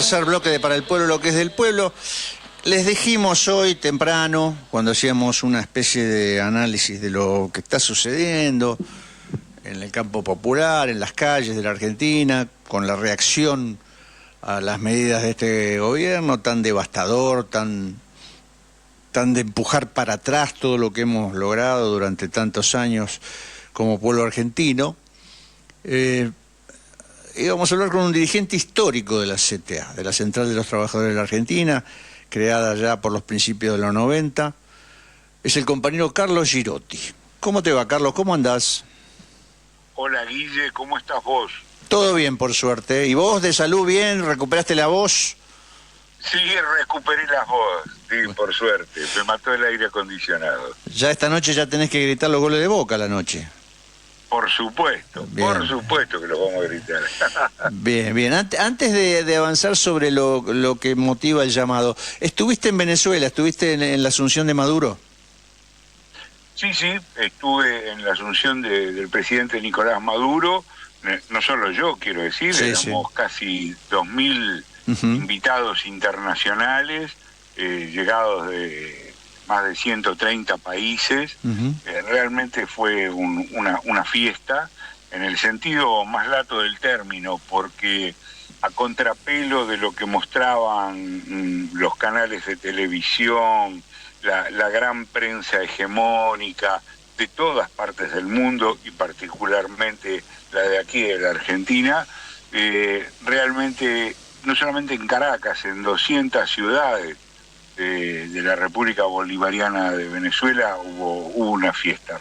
tercer bloque de Para el Pueblo, lo que es del pueblo. Les dijimos hoy temprano, cuando hacíamos una especie de análisis de lo que está sucediendo en el campo popular, en las calles de la Argentina, con la reacción a las medidas de este gobierno tan devastador, tan de empujar para atrás todo lo que hemos logrado durante tantos años como pueblo argentino. Íbamos a hablar con un dirigente histórico de la CTA, de la Central de los Trabajadores de la Argentina, creada ya por los principios de los 90. Es el compañero Carlos Girotti. ¿Cómo te va, Carlos? ¿Cómo andás? Hola, Guille, ¿cómo estás vos? Todo bien, por suerte. ¿Y vos, de salud, bien? ¿Recuperaste la voz? Sí, recuperé la voz, sí, por suerte. Me mató el aire acondicionado. Ya esta noche ya tenés que gritar los goles de Boca a la noche. Por supuesto que lo vamos a gritar. Bien, bien. Antes de avanzar sobre lo que motiva el llamado, ¿estuviste en Venezuela? ¿Estuviste en la asunción de Maduro? Sí, estuve en la asunción del presidente Nicolás Maduro. No solo yo, quiero decir, éramos casi 2.000 invitados internacionales, llegados de más de 130 países. Realmente fue una fiesta, en el sentido más lato del término, porque a contrapelo de lo que mostraban los canales de televisión, la gran prensa hegemónica de todas partes del mundo, y particularmente la de aquí, de la Argentina, realmente, no solamente en Caracas, en 200 ciudades de la República Bolivariana de Venezuela hubo una fiesta.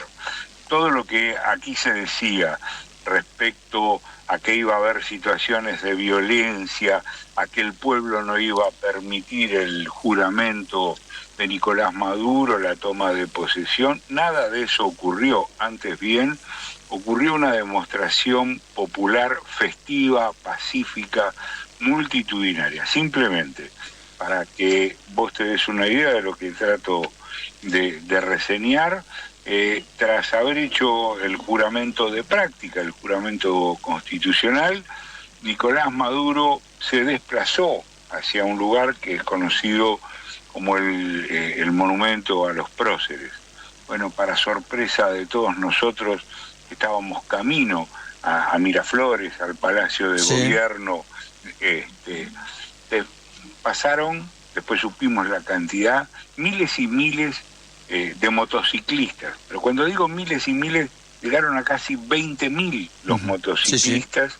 Todo lo que aquí se decía respecto a que iba a haber situaciones de violencia, a que el pueblo no iba a permitir el juramento de Nicolás Maduro, la toma de posesión, nada de eso ocurrió. Antes bien, ocurrió una demostración popular, festiva, pacífica, multitudinaria. Simplemente, para que vos te des una idea de lo que trato de reseñar, tras haber hecho el juramento de práctica, el juramento constitucional, Nicolás Maduro se desplazó hacia un lugar que es conocido como el monumento a los próceres. Bueno, para sorpresa de todos nosotros, estábamos camino a Miraflores, al Palacio de Gobierno. Pasaron, después supimos la cantidad, miles y miles de motociclistas. Pero cuando digo miles y miles, llegaron a casi 20.000 los motociclistas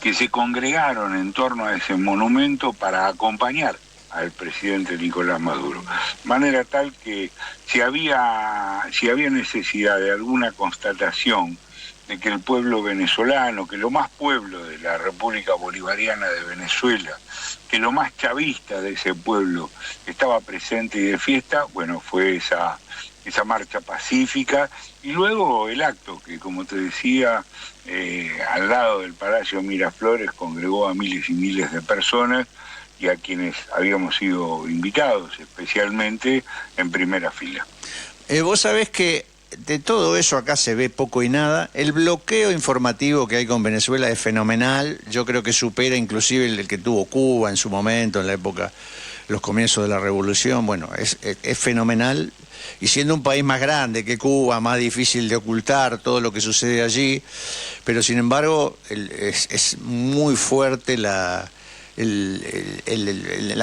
que se congregaron en torno a ese monumento para acompañar al presidente Nicolás Maduro. De manera tal que si había necesidad de alguna constatación de que el pueblo venezolano, que lo más pueblo de la República Bolivariana de Venezuela, que lo más chavista de ese pueblo estaba presente y de fiesta, bueno, fue esa marcha pacífica, y luego el acto que, como te decía, al lado del Palacio Miraflores congregó a miles y miles de personas, y a quienes habíamos sido invitados, especialmente en primera fila. Vos sabés que de todo eso acá se ve poco y nada. El bloqueo informativo que hay con Venezuela es fenomenal. Yo creo que supera inclusive el que tuvo Cuba en su momento, en la época, los comienzos de la revolución. Bueno, es fenomenal. Y siendo un país más grande que Cuba, más difícil de ocultar todo lo que sucede allí, pero sin embargo es muy fuerte la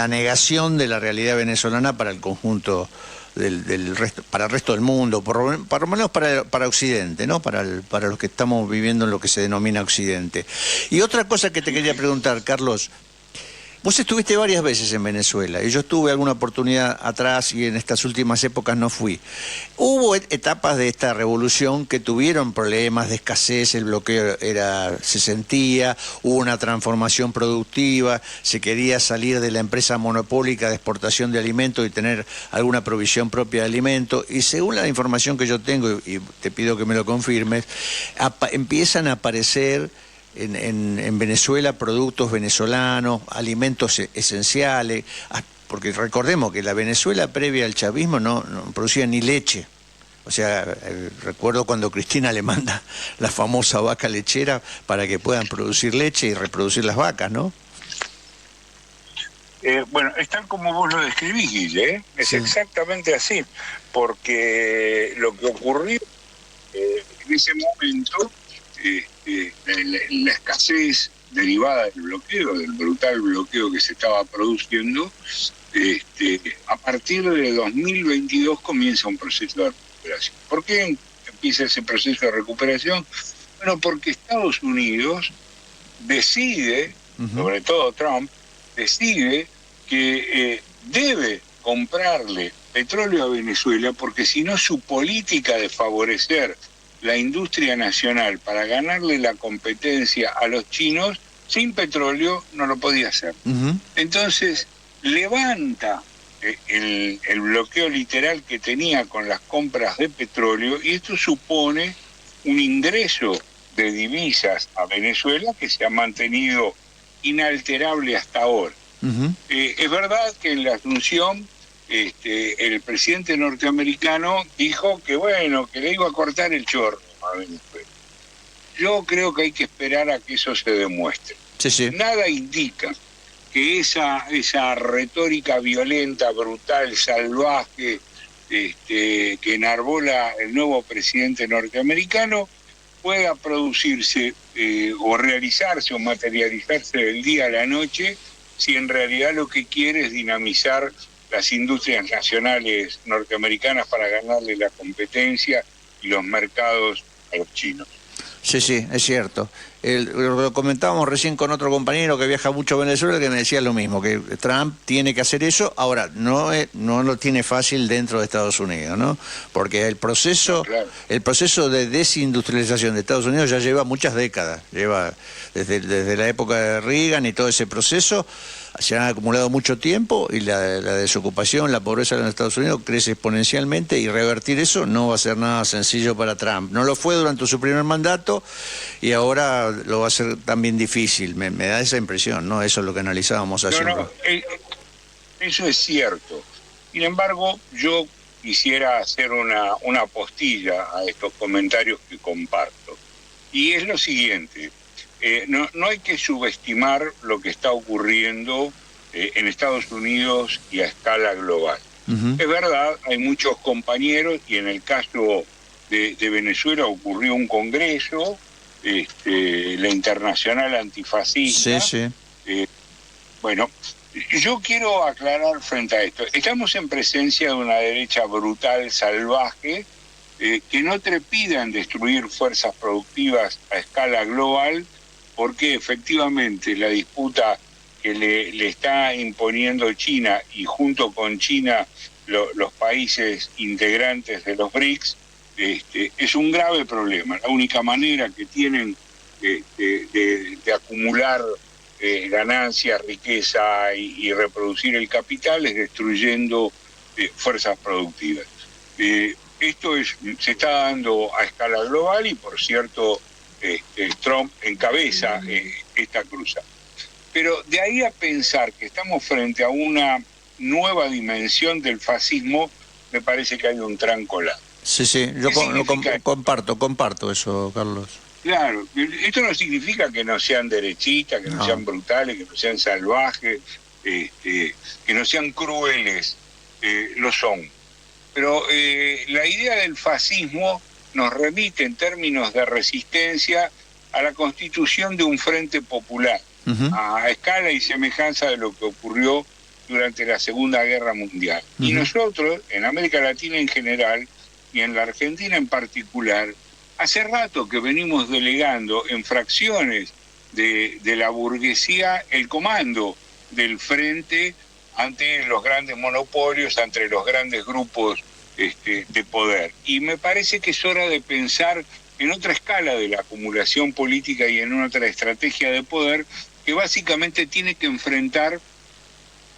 negación de la realidad venezolana para el conjunto del resto, para el resto del mundo, por lo menos para Occidente, ¿no? Para los que estamos viviendo en lo que se denomina Occidente. Y otra cosa que te quería preguntar, Carlos, vos estuviste varias veces en Venezuela, y yo estuve alguna oportunidad atrás y en estas últimas épocas no fui. Hubo etapas de esta revolución que tuvieron problemas de escasez, el bloqueo se sentía, hubo una transformación productiva, se quería salir de la empresa monopólica de exportación de alimentos y tener alguna provisión propia de alimentos, y según la información que yo tengo, y te pido que me lo confirmes, empiezan a aparecer en Venezuela productos venezolanos, alimentos esenciales, porque recordemos que la Venezuela previa al chavismo no producía ni leche. O sea, recuerdo cuando Cristina le manda la famosa vaca lechera para que puedan producir leche y reproducir las vacas, ¿no? Bueno, es tal como vos lo describís, Guille, ¿eh? Es Sí. exactamente así, porque lo que ocurrió en ese momento, la escasez derivada del bloqueo, del brutal bloqueo que se estaba produciendo, a partir de 2022 comienza un proceso de recuperación. ¿Por qué empieza ese proceso de recuperación? Bueno, porque Estados Unidos decide, sobre todo Trump, decide que debe comprarle petróleo a Venezuela, porque si no su política de favorecer la industria nacional para ganarle la competencia a los chinos, sin petróleo no lo podía hacer. Entonces levanta el bloqueo literal que tenía con las compras de petróleo, y esto supone un ingreso de divisas a Venezuela que se ha mantenido inalterable hasta ahora. Es verdad que en la Asunción el presidente norteamericano dijo que bueno, que le iba a cortar el chorro a Venezuela. Yo creo que hay que esperar a que eso se demuestre. Sí. Nada indica que esa retórica violenta, brutal, salvaje, que enarbola el nuevo presidente norteamericano pueda producirse o realizarse o materializarse del día a la noche, si en realidad lo que quiere es dinamizar las industrias nacionales norteamericanas para ganarle la competencia y los mercados a los chinos. Sí, es cierto. Lo comentábamos recién con otro compañero que viaja mucho a Venezuela, que me decía lo mismo, que Trump tiene que hacer eso. Ahora, no lo tiene fácil dentro de Estados Unidos, ¿no? Porque el proceso de desindustrialización de Estados Unidos ya lleva muchas décadas. Lleva desde la época de Reagan y todo ese proceso. Se han acumulado mucho tiempo y la desocupación, la pobreza en los Estados Unidos crece exponencialmente, y revertir eso no va a ser nada sencillo para Trump. No lo fue durante su primer mandato y ahora lo va a ser también difícil. Me da esa impresión, ¿no? Eso es lo que analizábamos hace un rato. Eso es cierto. Sin embargo, yo quisiera hacer una postilla a estos comentarios que comparto. Y es lo siguiente. No hay que subestimar lo que está ocurriendo en Estados Unidos y a escala global. Es verdad, hay muchos compañeros, y en el caso de Venezuela ocurrió un congreso, la Internacional Antifascista. Bueno, yo quiero aclarar frente a esto. Estamos en presencia de una derecha brutal, salvaje, que no trepida en destruir fuerzas productivas a escala global, porque efectivamente la disputa que le está imponiendo China, y junto con China los países integrantes de los BRICS, es un grave problema. La única manera que tienen de acumular ganancias, riqueza y reproducir el capital es destruyendo fuerzas productivas. Esto se está dando a escala global, y por cierto Trump encabeza esta cruzada. Pero de ahí a pensar que estamos frente a una nueva dimensión del fascismo, me parece que hay un tranco largo. Yo comparto eso, Carlos. Claro, esto no significa que no sean derechistas, que no sean brutales, que no sean salvajes, que no sean crueles, lo son. Pero la idea del fascismo nos remite en términos de resistencia a la constitución de un frente popular, a escala y semejanza de lo que ocurrió durante la Segunda Guerra Mundial. Y nosotros, en América Latina en general, y en la Argentina en particular, hace rato que venimos delegando en fracciones de la burguesía el comando del frente ante los grandes monopolios, ante los grandes grupos de poder. Y me parece que es hora de pensar en otra escala de la acumulación política y en otra estrategia de poder, que básicamente tiene que enfrentar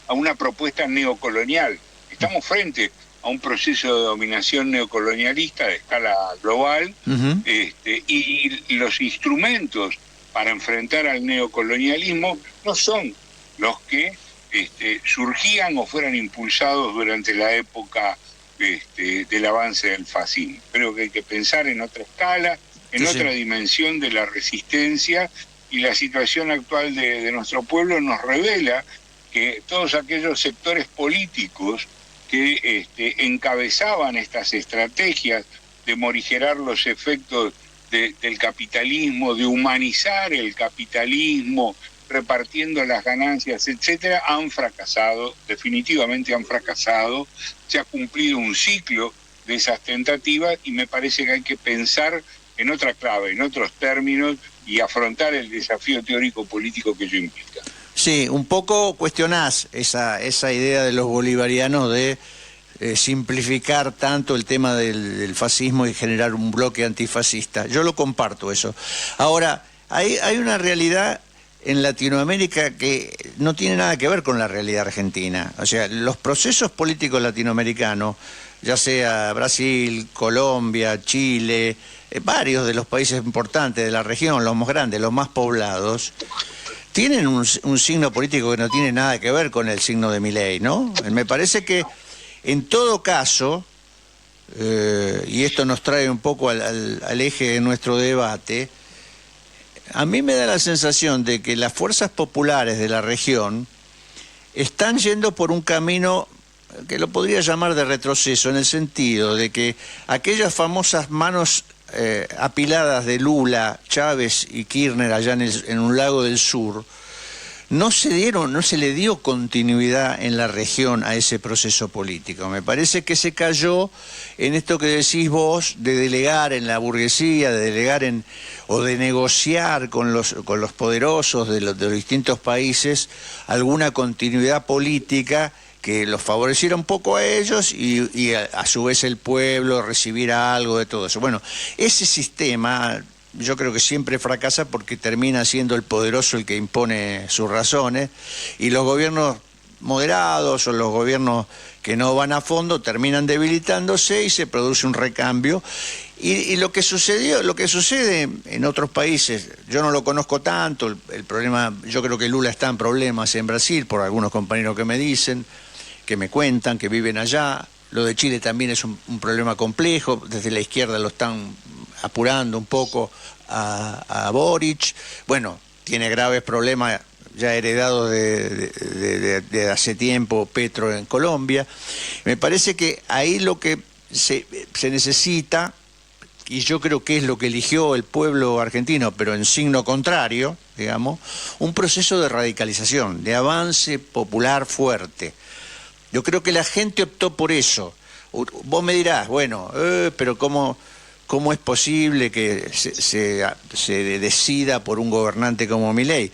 a una propuesta neocolonial. Estamos frente a un proceso de dominación neocolonialista de escala global, y los instrumentos para enfrentar al neocolonialismo no son los que surgían o fueran impulsados durante la época del avance del fascismo. Creo que hay que pensar en otra escala, en otra dimensión de la resistencia, y la situación actual de nuestro pueblo nos revela que todos aquellos sectores políticos que encabezaban estas estrategias de morigerar los efectos del capitalismo, de humanizar el capitalismo, repartiendo las ganancias, etcétera, han fracasado, definitivamente han fracasado. Se ha cumplido un ciclo de esas tentativas y me parece que hay que pensar en otra clave, en otros términos, y afrontar el desafío teórico-político que ello implica. Sí, un poco cuestionás esa idea de los bolivarianos de simplificar tanto el tema del fascismo y generar un bloque antifascista. Yo lo comparto eso. Ahora, hay una realidad en Latinoamérica que no tiene nada que ver con la realidad argentina. O sea, los procesos políticos latinoamericanos, ya sea Brasil, Colombia, Chile, varios de los países importantes de la región, los más grandes, los más poblados, tienen un signo político que no tiene nada que ver con el signo de Milei, ¿no? Me parece que en todo caso, y esto nos trae un poco al eje de nuestro debate, a mí me da la sensación de que las fuerzas populares de la región están yendo por un camino que lo podría llamar de retroceso, en el sentido de que aquellas famosas manos apiladas de Lula, Chávez y Kirchner allá en un lago del sur, no se le dio continuidad en la región a ese proceso político. Me parece que se cayó en esto que decís vos, de delegar en la burguesía, de delegar o de negociar con los poderosos de los distintos países alguna continuidad política que los favoreciera un poco a ellos y a su vez el pueblo recibiera algo de todo eso. Bueno, ese sistema yo creo que siempre fracasa porque termina siendo el poderoso el que impone sus razones, y los gobiernos moderados o los gobiernos que no van a fondo terminan debilitándose y se produce un recambio. Y lo que sucede en otros países, yo no lo conozco tanto, el problema, yo creo que Lula está en problemas en Brasil, por algunos compañeros que me dicen, que me cuentan, que viven allá. Lo de Chile también es un problema complejo, desde la izquierda lo están apurando un poco a Boric. Bueno, tiene graves problemas ya heredados de hace tiempo Petro en Colombia. Me parece que ahí lo que se necesita, y yo creo que es lo que eligió el pueblo argentino, pero en signo contrario, digamos, un proceso de radicalización, de avance popular fuerte. Yo creo que la gente optó por eso. Vos me dirás, bueno, pero ¿cómo es posible que se decida por un gobernante como Milei?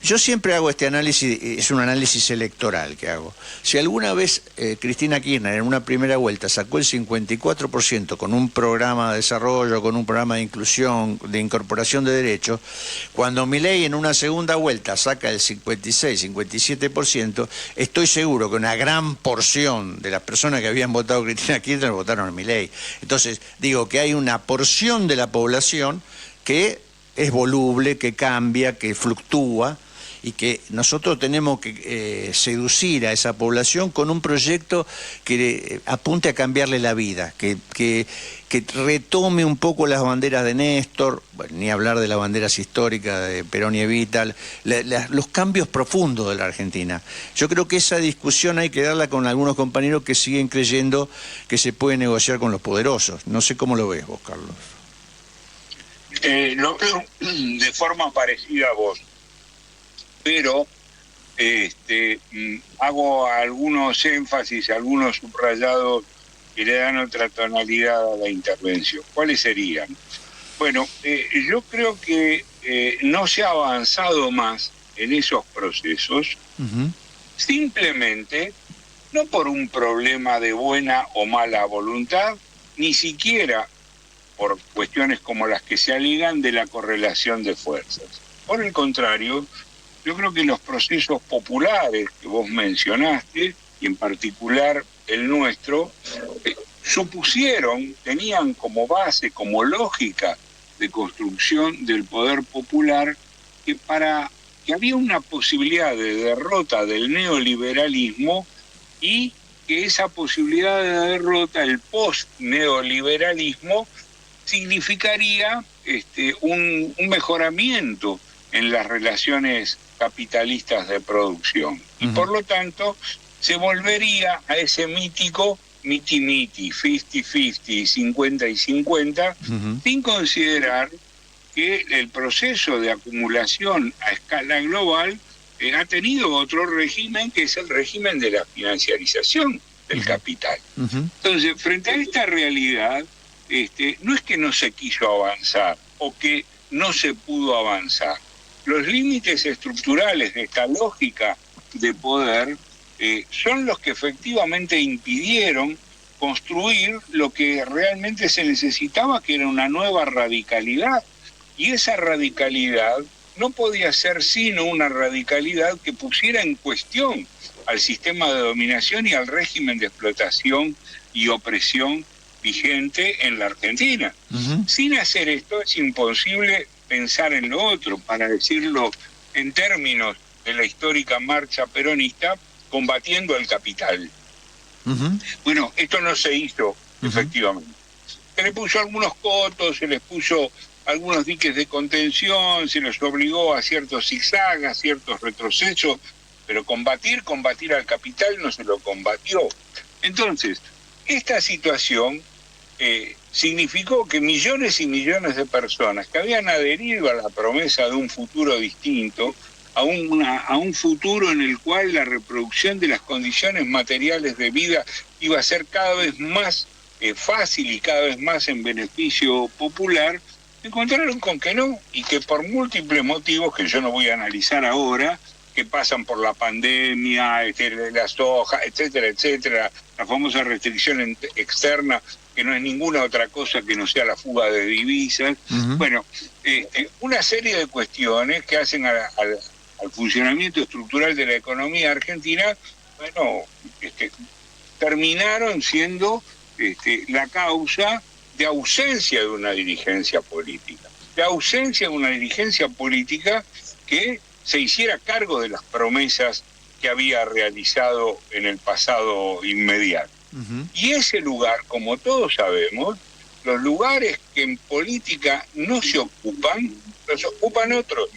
Yo siempre hago este análisis, es un análisis electoral que hago. Si alguna vez Cristina Kirchner en una primera vuelta sacó el 54% con un programa de desarrollo, con un programa de inclusión, de incorporación de derechos, cuando Milei en una segunda vuelta saca el 56, 57%, estoy seguro que una gran porción de las personas que habían votado a Cristina Kirchner votaron a Milei. Entonces, digo que hay una porción de la población que es voluble, que cambia, que fluctúa, y que nosotros tenemos que seducir a esa población con un proyecto que apunte a cambiarle la vida, que retome un poco las banderas de Néstor, bueno, ni hablar de las banderas históricas de Perón y Evita, los cambios profundos de la Argentina. Yo creo que esa discusión hay que darla con algunos compañeros que siguen creyendo que se puede negociar con los poderosos. No sé cómo lo ves vos, Carlos. Lo veo de forma parecida a vos, pero hago algunos énfasis, algunos subrayados que le dan otra tonalidad a la intervención. ¿Cuáles serían? Bueno, yo creo que no se ha avanzado más en esos procesos, simplemente no por un problema de buena o mala voluntad, ni siquiera por cuestiones como las que se aligan de la correlación de fuerzas. Por el contrario, yo creo que los procesos populares que vos mencionaste, y en particular el nuestro, tenían como base, como lógica de construcción del poder popular, que había una posibilidad de derrota del neoliberalismo y que esa posibilidad de derrota, el post-neoliberalismo, significaría un mejoramiento en las relaciones capitalistas de producción. Y por lo tanto se volvería a ese mítico miti-miti, 50-50, 50 y 50, sin considerar que el proceso de acumulación a escala global ha tenido otro régimen, que es el régimen de la financiarización del capital. Entonces, frente a esta realidad, no es que no se quiso avanzar o que no se pudo avanzar. Los límites estructurales de esta lógica de poder son los que efectivamente impidieron construir lo que realmente se necesitaba, que era una nueva radicalidad. Y esa radicalidad no podía ser sino una radicalidad que pusiera en cuestión al sistema de dominación y al régimen de explotación y opresión vigente en la Argentina. Sin hacer esto es imposible pensar en lo otro, para decirlo en términos de la histórica marcha peronista, combatiendo al capital. Bueno, esto no se hizo, efectivamente. Se le puso algunos cotos, se les puso algunos diques de contención, se les obligó a ciertos zigzags, a ciertos retrocesos, pero combatir al capital no se lo combatió. Entonces, esta situación significó que millones y millones de personas que habían adherido a la promesa de un futuro distinto, a un futuro en el cual la reproducción de las condiciones materiales de vida iba a ser cada vez más fácil y cada vez más en beneficio popular, encontraron con que no, y que por múltiples motivos que yo no voy a analizar ahora, que pasan por la pandemia, la soja, etcétera, etcétera, la famosa restricción externa, que no es ninguna otra cosa que no sea la fuga de divisas. Bueno, una serie de cuestiones que hacen al funcionamiento estructural de la economía argentina, bueno, terminaron siendo la causa de ausencia de una dirigencia política, que se hiciera cargo de las promesas que había realizado en el pasado inmediato. Y ese lugar, como todos sabemos, los lugares que en política no se ocupan, los ocupan otros.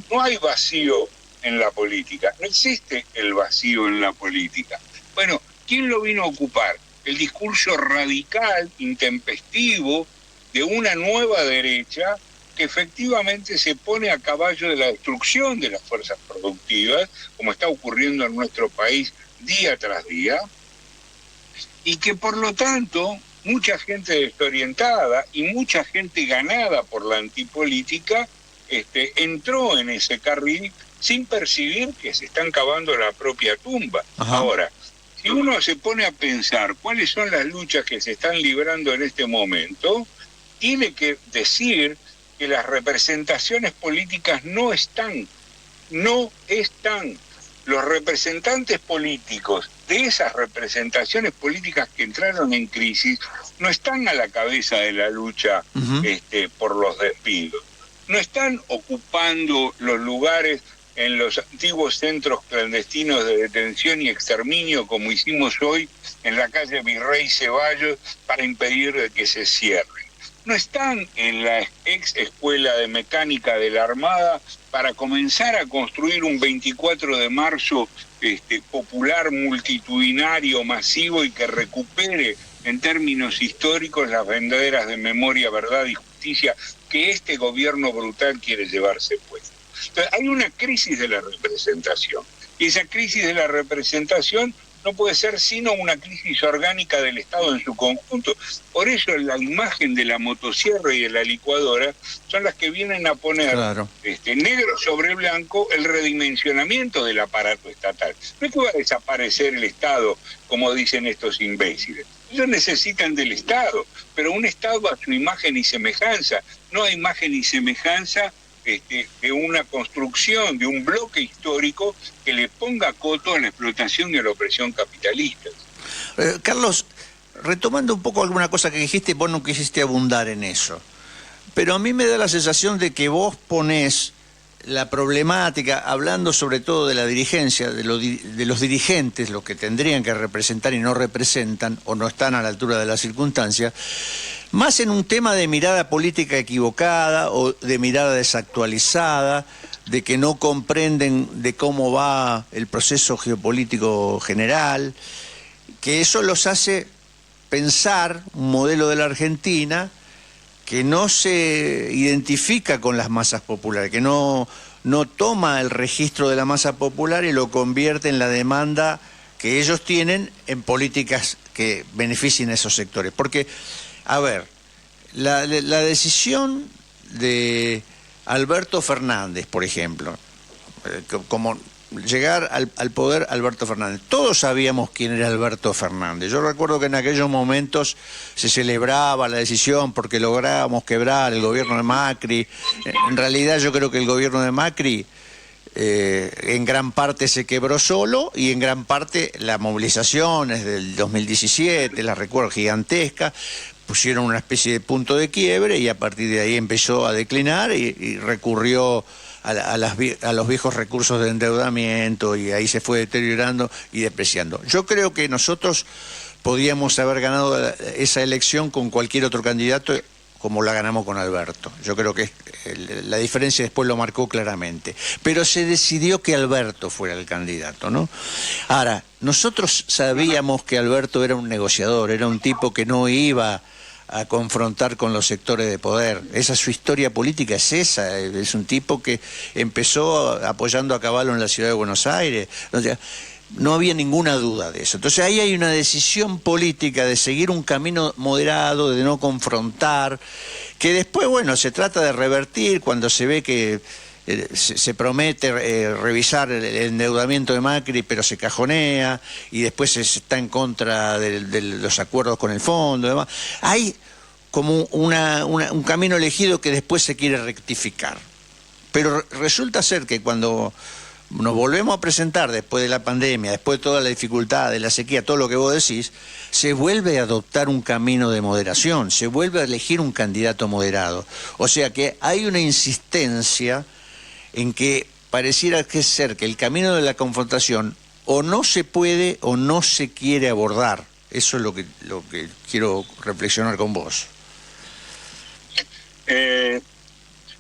No hay vacío en la política, no existe el vacío en la política. Bueno, ¿quién lo vino a ocupar? El discurso radical, intempestivo, de una nueva derecha que efectivamente se pone a caballo de la destrucción de las fuerzas productivas, como está ocurriendo en nuestro país día tras día, y que por lo tanto mucha gente desorientada y mucha gente ganada por la antipolítica entró en ese carril sin percibir que se están cavando la propia tumba. Ahora, si uno se pone a pensar cuáles son las luchas que se están librando en este momento, tiene que decir que las representaciones políticas no están. Los representantes políticos de esas representaciones políticas que entraron en crisis no están a la cabeza de la lucha por los despidos. No están ocupando los lugares en los antiguos centros clandestinos de detención y exterminio, como hicimos hoy en la calle Virrey Ceballos, para impedir que se cierren. No están en la ex escuela de mecánica de la Armada para comenzar a construir un 24 de marzo popular, multitudinario, masivo, y que recupere en términos históricos las banderas de memoria, verdad y justicia que este gobierno brutal quiere llevarse puesto. Entonces, hay una crisis de la representación, y esa crisis de la representación no puede ser sino una crisis orgánica del Estado en su conjunto. Por eso la imagen de la motosierra y de la licuadora son las que vienen a poner negro sobre blanco el redimensionamiento del aparato estatal. No es que va a desaparecer el Estado, como dicen estos imbéciles. Ellos necesitan del Estado, pero un Estado a su imagen y semejanza. No a imagen y semejanza de una construcción, de un bloque histórico que le ponga coto a la explotación y a la opresión capitalista. Carlos, retomando un poco alguna cosa que dijiste, vos no quisiste abundar en eso, pero a mí me da la sensación de que vos ponés la problemática, hablando sobre todo de la dirigencia, de los dirigentes, los que tendrían que representar y no representan, o no están a la altura de las circunstancias, más en un tema de mirada política equivocada o de mirada desactualizada, de que no comprenden de cómo va el proceso geopolítico general, que eso los hace pensar un modelo de la Argentina que no se identifica con las masas populares, que no toma el registro de la masa popular y lo convierte en la demanda que ellos tienen en políticas que beneficien a esos sectores. Porque, a ver, la decisión de Alberto Fernández, por ejemplo, como llegar al poder Alberto Fernández. Todos sabíamos quién era Alberto Fernández. Yo recuerdo que en aquellos momentos se celebraba la decisión porque lográbamos quebrar el gobierno de Macri. En realidad yo creo que el gobierno de Macri en gran parte se quebró solo y en gran parte las movilizaciones del 2017, las recuerdo gigantescas, pusieron una especie de punto de quiebre y a partir de ahí empezó a declinar y recurrió a los viejos recursos de endeudamiento y ahí se fue deteriorando y depreciando. Yo creo que nosotros podíamos haber ganado esa elección con cualquier otro candidato como la ganamos con Alberto. Yo creo que la diferencia después lo marcó claramente. Pero se decidió que Alberto fuera el candidato, ¿no? Ahora, nosotros sabíamos que Alberto era un negociador, era un tipo que no iba a confrontar con los sectores de poder. Esa su historia política, es esa. Es un tipo que empezó apoyando a Cavallo en la ciudad de Buenos Aires. O sea, no había ninguna duda de eso. Entonces ahí hay una decisión política de seguir un camino moderado, de no confrontar, que después, bueno, se trata de revertir cuando se ve que se promete revisar el endeudamiento de Macri, pero se cajonea, y después se está en contra de los acuerdos con el fondo y demás. Hay como un camino elegido que después se quiere rectificar. Pero resulta ser que cuando nos volvemos a presentar después de la pandemia, después de toda la dificultad, de la sequía, todo lo que vos decís, se vuelve a adoptar un camino de moderación, se vuelve a elegir un candidato moderado. O sea que hay una insistencia en que pareciera que ser que el camino de la confrontación o no se puede o no se quiere abordar. Eso es lo que quiero reflexionar con vos.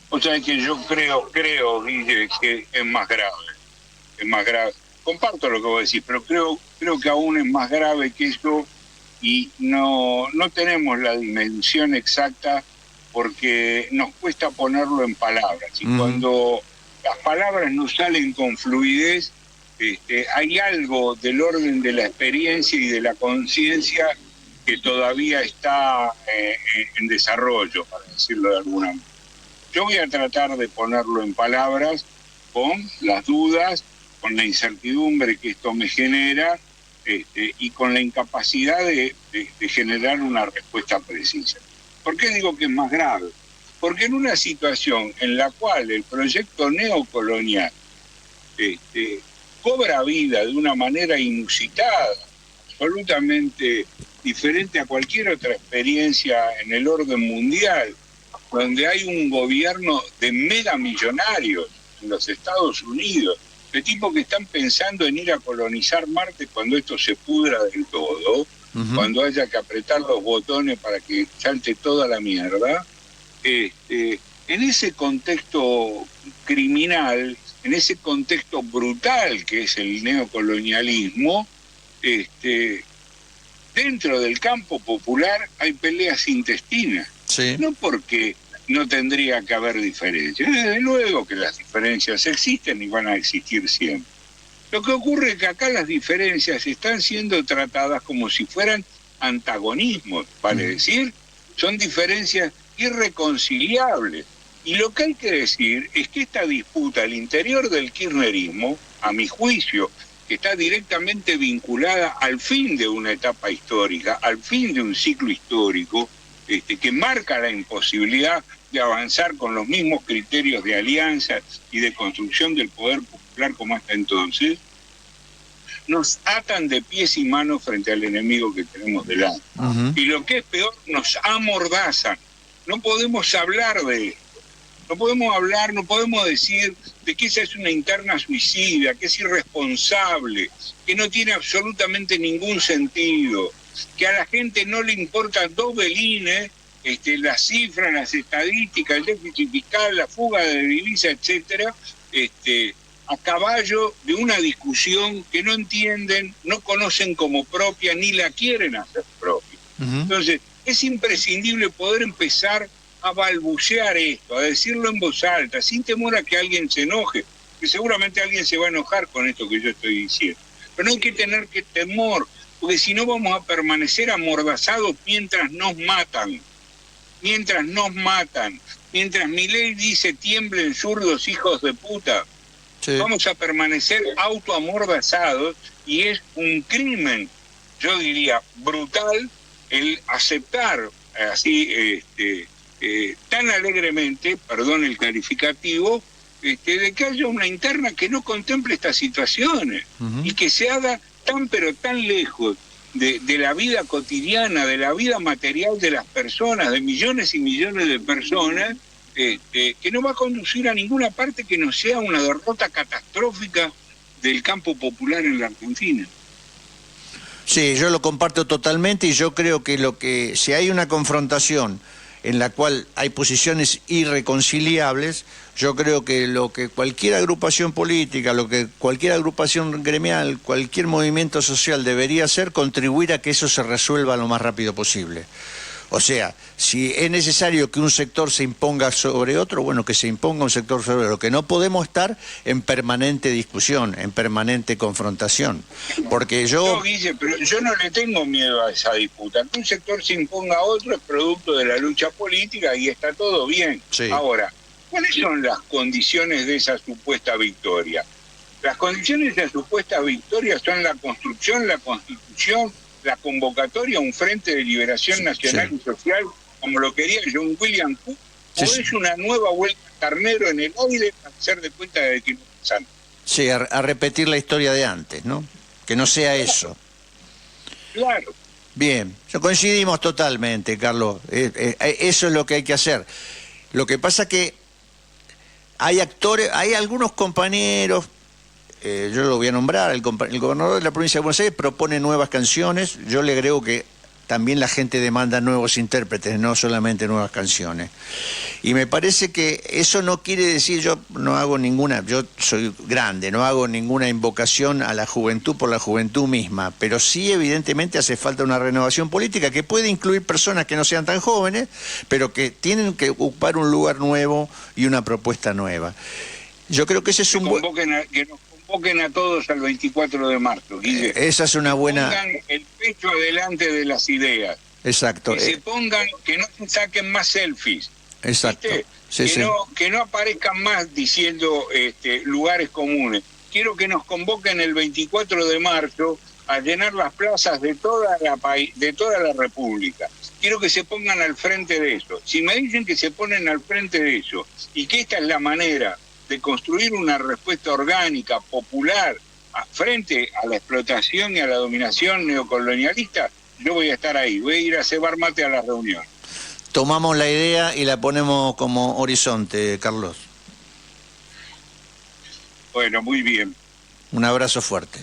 O sea que yo creo, Guille, que es más grave. Comparto lo que vos decís, pero creo que aún es más grave que eso y no tenemos la dimensión exacta porque nos cuesta ponerlo en palabras. Y cuando las palabras no salen con fluidez, hay algo del orden de la experiencia y de la conciencia que todavía está en desarrollo, para decirlo de alguna manera. Yo voy a tratar de ponerlo en palabras con las dudas, con la incertidumbre que esto me genera y con la incapacidad de generar una respuesta precisa. ¿Por qué digo que es más grave? Porque en una situación en la cual el proyecto neocolonial cobra vida de una manera inusitada, absolutamente diferente a cualquier otra experiencia en el orden mundial, donde hay un gobierno de megamillonarios en los Estados Unidos, de tipos que están pensando en ir a colonizar Marte cuando esto se pudra del todo, cuando haya que apretar los botones para que salte toda la mierda. En ese contexto criminal, en ese contexto brutal que es el neocolonialismo, dentro del campo popular hay peleas intestinas. Sí. No porque no tendría que haber diferencias. Desde luego que las diferencias existen y van a existir siempre. Lo que ocurre es que acá las diferencias están siendo tratadas como si fueran antagonismos, vale decir, son diferencias irreconciliables. Y lo que hay que decir es que esta disputa al interior del kirchnerismo, a mi juicio, que está directamente vinculada al fin de una etapa histórica, al fin de un ciclo histórico, que marca la imposibilidad de avanzar con los mismos criterios de alianza y de construcción del poder popular como hasta entonces, nos atan de pies y manos frente al enemigo que tenemos delante. Y lo que es peor, nos amordazan. No podemos hablar de esto. No podemos decir de que esa es una interna suicida, que es irresponsable, que no tiene absolutamente ningún sentido, que a la gente no le importan dos belines, las cifras, las estadísticas, el déficit fiscal, la fuga de divisa, etcétera, a caballo de una discusión que no entienden, no conocen como propia, ni la quieren hacer propia. Entonces, es imprescindible poder empezar a balbucear esto, a decirlo en voz alta, sin temor a que alguien se enoje, que seguramente alguien se va a enojar con esto que yo estoy diciendo. Pero no hay que tener temor, porque si no vamos a permanecer amordazados mientras nos matan. Mientras Milei dice tiemblen zurdos hijos de puta, sí, vamos a permanecer autoamordazados, y es un crimen, yo diría, brutal, el aceptar así, tan alegremente, perdón el calificativo, de que haya una interna que no contemple estas situaciones, y que se haga tan pero tan lejos de la vida cotidiana, de la vida material de las personas, de millones y millones de personas, que no va a conducir a ninguna parte que no sea una derrota catastrófica del campo popular en la Argentina. Sí, yo lo comparto totalmente, y yo creo que si hay una confrontación en la cual hay posiciones irreconciliables, yo creo que lo que cualquier agrupación política, lo que cualquier agrupación gremial, cualquier movimiento social debería hacer, contribuir a que eso se resuelva lo más rápido posible. O sea, si es necesario que un sector se imponga sobre otro, bueno, que se imponga un sector sobre otro. Lo que no podemos estar en permanente discusión, en permanente confrontación. Porque No, Guille, pero yo no le tengo miedo a esa disputa. Que un sector se imponga a otro es producto de la lucha política y está todo bien. Sí. Ahora, ¿cuáles son las condiciones de esa supuesta victoria? Las condiciones de esa supuesta victoria son la construcción, la constitución, la convocatoria a un frente de liberación nacional y social, como lo quería John William Cook, o es una nueva vuelta carnero en el aire para hacer de cuenta de que no pasan. Sí, a repetir la historia de antes, ¿no? Que no sea eso. Claro. Bien, coincidimos totalmente, Carlos. Eso es lo que hay que hacer. Lo que pasa que hay actores, hay algunos compañeros, yo lo voy a nombrar, el gobernador de la provincia de Buenos Aires propone nuevas canciones, yo le agrego que también la gente demanda nuevos intérpretes, no solamente nuevas canciones. Y me parece que eso no quiere decir, yo soy grande, no hago ninguna invocación a la juventud por la juventud misma, pero sí evidentemente hace falta una renovación política que puede incluir personas que no sean tan jóvenes, pero que tienen que ocupar un lugar nuevo y una propuesta nueva. Yo creo que ese es un buen... Que nos convoquen a todos al 24 de marzo, Guille. Esa es una buena... Que pongan el pecho adelante de las ideas. Exacto. Que se pongan, que no se saquen más selfies. Exacto. Sí, que no aparezcan más diciendo lugares comunes. Quiero que nos convoquen el 24 de marzo a llenar las plazas de toda la República. Quiero que se pongan al frente de eso. Si me dicen que se ponen al frente de eso y que esta es la manera de construir una respuesta orgánica, popular, frente a la explotación y a la dominación neocolonialista, yo voy a estar ahí, voy a ir a cebar mate a la reunión. Tomamos la idea y la ponemos como horizonte, Carlos. Bueno, muy bien. Un abrazo fuerte.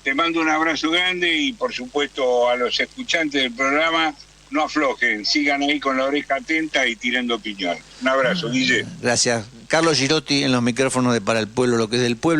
Te mando un abrazo grande y, por supuesto, a los escuchantes del programa, no aflojen, sigan ahí con la oreja atenta y tirando opinión. Un abrazo, Guille. Gracias. Carlos Girotti en los micrófonos de Para el Pueblo, lo que es del pueblo.